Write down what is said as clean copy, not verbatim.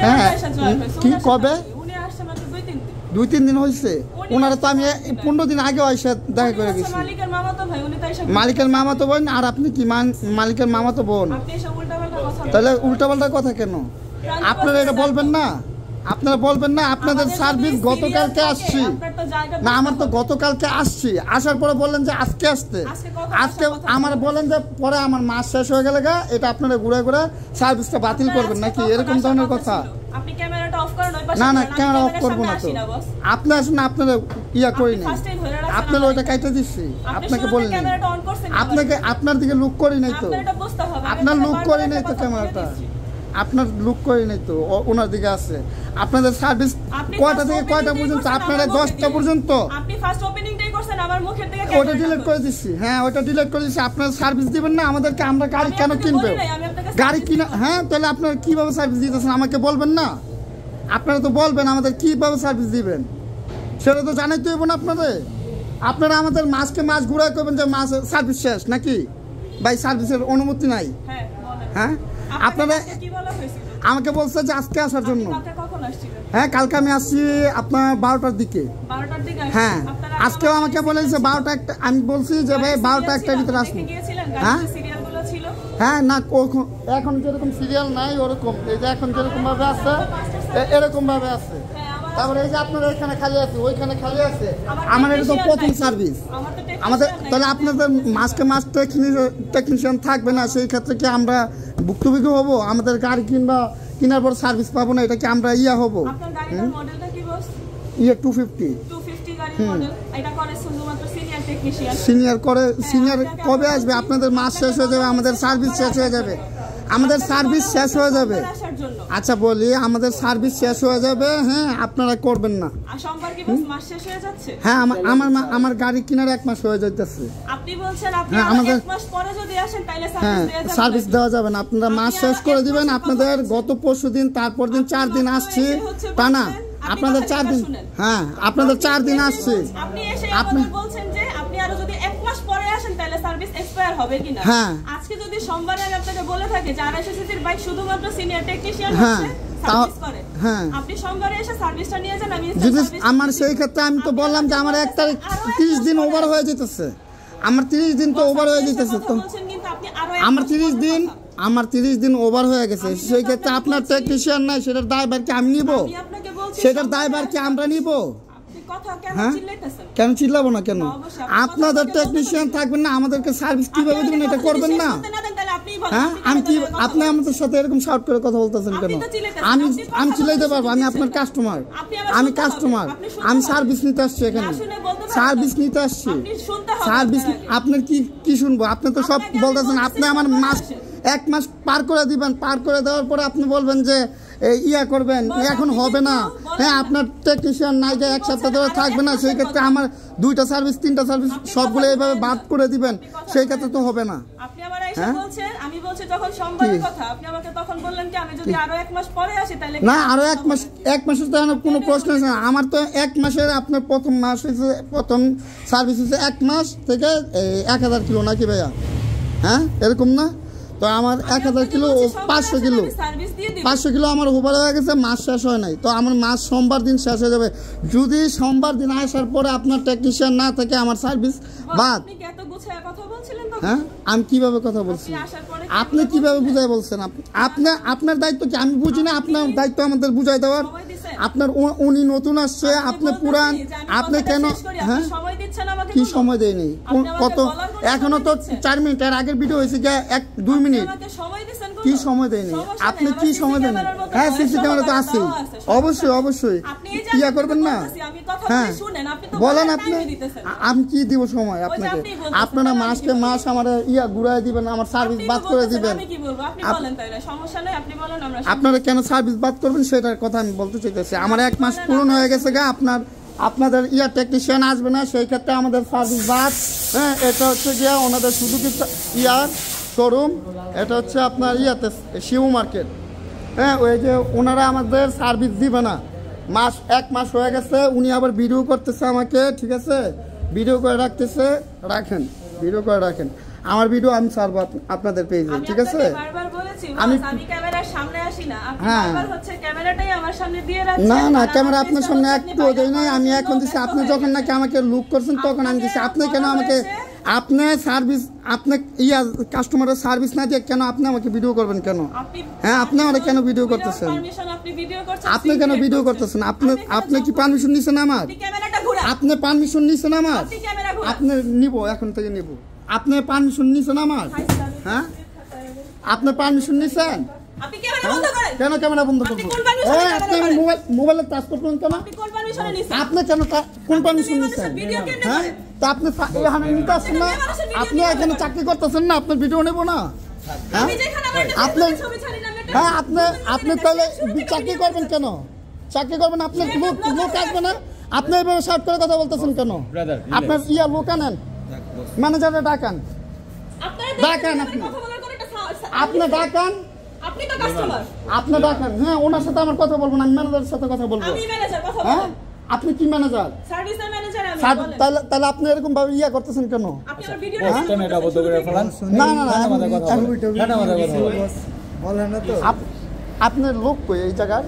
হ্যাঁ কি কবে 2-3 দিন হয়েছে ওনারা তো আমি 15 দিন আগে এসে দেখা করে গেছি মালিকের মামাতো বোন আর আপনি কি মালিকের মামাতো বোন তাহলে উল্টাপাল্টা কথা কেন আপনারা এটা বলবেন না আপনারা বলবেন না আপনাদের সার্ভিস গতকালকে আসছি না আমার তো গতকালকে আসছি আসার পরে বললেন যে আজকে আসতে আজকে আমার বলেন যে পরে আমার মাস শেষ হয়ে গেলে এটা আপনারা ঘুরে ঘুরে সার্ভিসটা বাতিল করবেন নাকি এরকম ধরনের কথা আপনি ক্যামেরাটা অফ করেন ওই পাশে না না ক্যামেরা অফ করব না তো আপনি আসুন আপনারা ইয়া করিনি আপনারা ওইটা কাইটা দিচ্ছি আপনাকে বললেন আপনাকে আপনার দিকে লুক করি নাই তো আপনার লুক করি নাই তো ক্যামেরাটা আপনার লুক করি নাই তো ওনার দিকে আছে আপনাদের সার্ভিস কয়টা থেকে কয়টা পর্যন্ত আপনারা 10টা পর্যন্ত আপনি ফার্স্ট ওপেনিংটাই করছেন আমার মুখের দিকে ওটা ডিলিট করে দিচ্ছি হ্যাঁ ওটা ডিলিট করে দিচ্ছি আপনারা সার্ভিস দিবেন না আমাদেরকে আমরা গাড়ি কেন কিনবো গাড়ি কিনা হ্যাঁ তাহলে আপনারা কিভাবে সার্ভিস দিতেছেন আমাকে বলবেন না আপনারা তো বলবেন আমাদের কিভাবে সার্ভিস দিবেন সেটা তো জানাইতে হইব না আপনারা আমাদের মাসকে মাস ঘুরাই করবেন যে মাস সার্ভিস শেষ নাকি ভাই সার্ভিসের অনুমতি নাই হ্যাঁ আপনারা আমাকে বলছে যে আজকে আসার জন্য হ্যাঁ কালকে আমি আসছি আপনার 12টার দিকে হ্যাঁ আজকেও আমাকে বলেছে 12টা একটা আমি বলছি যে ভাই 12টা একটার ভিতরে আসবো হ্যাঁ হ্যাঁ না এখন যেরকম সিরিয়াল নাই ওরকম এই যে এখন যেরকম ভাবে আছে এরকম ভাবে আছে তারপরে এই যে আপনারা এখানে খালি আছে ওইখানে খালি আছে আমার এটা তো প্রথম সার্ভিস আমাদের তাহলে আপনাদের মাসকে মাস টেকনিশিয়ান থাকবে না সেই ক্ষেত্রে কি আমরা ভুক্তভোগী হবো আমাদের গাড়ি কেনার পর সার্ভিস পাবো না এটা কি আমরা ইয়া হবো ইয়ে 250 সিনিয়র কবে আসবে আপনাদের মাস শেষ হয়ে যাবে আমাদের সার্ভিস শেষ হয়ে যাবে আমাদের সার্ভিস শেষ হয়ে যাবে আচ্ছা বলি আমাদের সার্ভিস শেষ হয়ে যাবে হ্যাঁ আপনারা করবেন না হ্যাঁ আমার গাড়ি কেনার 1 মাস হয়ে যাইতেছে হ্যাঁ সার্ভিস দেওয়া যাবে না আপনারা মাস শেষ করে দিবেন আপনাদের গত পরশুদিন তারপর দিন 4 দিন আসছি তা না আপনাদের 4 দিন হ্যাঁ আপনাদের 4 দিন আসছে আপনি বলছেন যে আপনি আরো যদি 1 মাস পরে আসেন তাহলে সার্ভিস এক্সপায়ার হবে কিনা হ্যাঁ আজকে যদি সোমবারে আমি আপনাকে বলে থাকি যে 250 সিসির বাইক শুধুমাত্র সিনিয়র টেকনিশিয়ান আছে সার্ভিস করে হ্যাঁ আপনি সোমবারে এসে সার্ভিসটা নিয়ে যান আমি যদি আমার সেই ক্ষেত্রে আমি তো বললাম যে আমার 1 তারিখ 30 দিন ওভার হয়ে যেতেছে আমার 30 দিন তো ওভার হয়ে যেতেছে তো আমার 30 দিন ওভার হয়ে গেছে সেই ক্ষেত্রে আপনার টেকনিশিয়ান নাই সেটার দায়ভার কি আমি নিব সেটার দায়ভার কি আমরা নিব হ্যাঁ কেন চিল্লাবো না কেন আপনাদের টেকনিশিয়ান থাকবেন না আমাদেরকে সার্ভিস কিভাবে দিবেন এটা করবেন না হ্যাঁ আমি কি আপনি আমাদের সাথে এরকম শাউট করে কথা বলতেছেন কেন আমি চিল্লাইতে পারবো আমি আপনার কাস্টমার আমি সার্ভিস নিতে আসছি এখানে সার্ভিস নিতে আসছি সার্ভিস আপনার কি শুনবো আপনি তো সব বলতেছেন আপনি আমার মাস 1 মাস পার করে দিবেন পার করে দেওয়ার পরে আপনি বলবেন যে ইয়া করবেন এখন হবে না হ্যাঁ আপনার টেকনিশিয়ান নাই যে 1 সপ্তাহ ধরে থাকবে না সেই ক্ষেত্রে আমার 2টা সার্ভিস 3টা সার্ভিস সবগুলো এইভাবে বাদ করে দিবেন সেই ক্ষেত্রে তো হবে না আপনি আমার এসে বলছেন আমি বলছি যখন সোমবারের কথা আপনি আমাকে তখন বললেন কি আমি যদি আরো 1 মাস পরে আসি তাহলে না আরো 1 মাসের তো কোনো প্রশ্ন আছে আমার তো 1 মাসের আপনার প্রথম মাস হইছে প্রথম সার্ভিস হইছে 1 মাস থেকে 1000 কিলো নাকি ভাইয়া হ্যাঁ এরকম না তো আমার 1000 কিলো 500 কিলো আমার ওভার হয়ে গেছে মাস শেষ হয় নাই তো আমার মাস সোমবার দিন শেষ হয়ে যাবে যদি সোমবার দিন আসার পরে আপনার টেকনিশিয়ান না থাকে আমার সার্ভিস বাদ হ্যাঁ আমি কিভাবে কথা বলছি আপনি কিভাবে বুঝাই বলছেন আপনার দায়িত্ব কি আমি বুঝি না আপনার দায়িত্ব আমাদের বুঝাই দেওয়ার আপনার উনি নতুন আসছে আপনি পুরান আপনি কেন হ্যাঁ কি সময় দেয়নি কত এখনো তো 4 মিনিট এর আগের ভিডিও হয়েছে 1-2 মিনিট কি সময় দেয়নি আপনি কি সময় দেন হ্যাঁ সিসি ক্যামেরা তো আছে অবশ্যই ইয়া করবেন না হ্যাঁ বলেন আপনি আমি কি দিব সময় আপনাকে আপনারা মাসকে মাস আমার ইয়া ঘুরাই দিবেন আমার সার্ভিস বাদ করে দিবেন আপনারা কেন সার্ভিস বাদ করবেন সেটার কথা আমি বলতে চাইতেছি আমার 1 মাস পূরণ হয়ে গেছে গা আপনাদের ইয়া টেকনিশিয়ান আসবে না সেই ক্ষেত্রে আমাদের সার্ভিস বাদ হ্যাঁ এটা হচ্ছে গিয়া ওনাদের শুধু ইয়ার শোরুম এটা হচ্ছে আপনার ইয়াতে শিবু মার্কেট হ্যাঁ ওই যে ওনারা আমাদের সার্ভিস দিবে না 1 মাস হয়ে গেছে উনি আবার ভিডিও করতেছে আমাকে ঠিক আছে ভিডিও করে রাখতেছে ভিডিও করে রাখেন আমার ভিডিও আমি ছাড়বো আপনাদের পেজে, আমি ঠিক আছে? আপনাকে বারবার বলেছি আমি ক্যামেরার সামনে আসি না, আপনি হ্যাঁ। বারবার হচ্ছে ক্যামেরাটাই আমার সামনে দিয়ে রাখছেন। না না, আর ক্যামেরা আমার আপনার face সামনে টা একটু আপনি দেই নাই, বাইরে আমি করার এখন জন্য দিচ্ছি। ব্যস্ত আপনি হয়ে যখন গেছেন। নাকি আমাকে লুক করছেন তখন আমি দিচ্ছি। আপনি কেন আমাকে আপনি সার্ভিস আপনি কাস্টমারের সার্ভিস না দিয়ে কেন আপনি আমাকে ভিডিও করবেন কেন? হ্যাঁ, আপনি আমাকে কেন ভিডিও করতেছেন? আপনি কেন ভিডিও করতেছেন? আপনি কি পারমিশন নিছেন আমার? আপনি পারমিশন নিছেন আমার? আপনি নিব, এখন থেকে নিব। আপনি পারমিশন নিছেন আমার? হ্যাঁ, আপনি পারমিশন নিছেন? কেন ক্যামেরা বন্ধ করবো? আপনি আমার মোবাইলের টাচ করবেন কেন? আপনি কেন কোন পারমিশন নিছেন? হ্যাঁ, তা আপনি এখানে নিতে আসছেন না? আপনি এখানে চাকরি করতেছেন না? আপনার ভিডিও নেব না? হ্যাঁ, আপনি হ্যাঁ আপনি তাহলে চাকরি করবেন কেন? চাকরি করবেন, আপনার লোক আসবে না? আপনি এভাবে শার্ট করে কথা বলতেছেন কেন? আপনার লোক আনেন, ম্যানেজারে ডাকান, ডাকান আপনি ডাকান, আপনি ডাকান। হ্যাঁ, ওনার সাথে আমার কথা বলবো না, আমি ম্যানেজারের সাথে কথা বলবো। হ্যাঁ, আপনি কি ম্যানেজার? তাহলে আপনি এরকম ভাবে করতেছেন কেন? না না না, আপনার লোক কই এই জায়গার?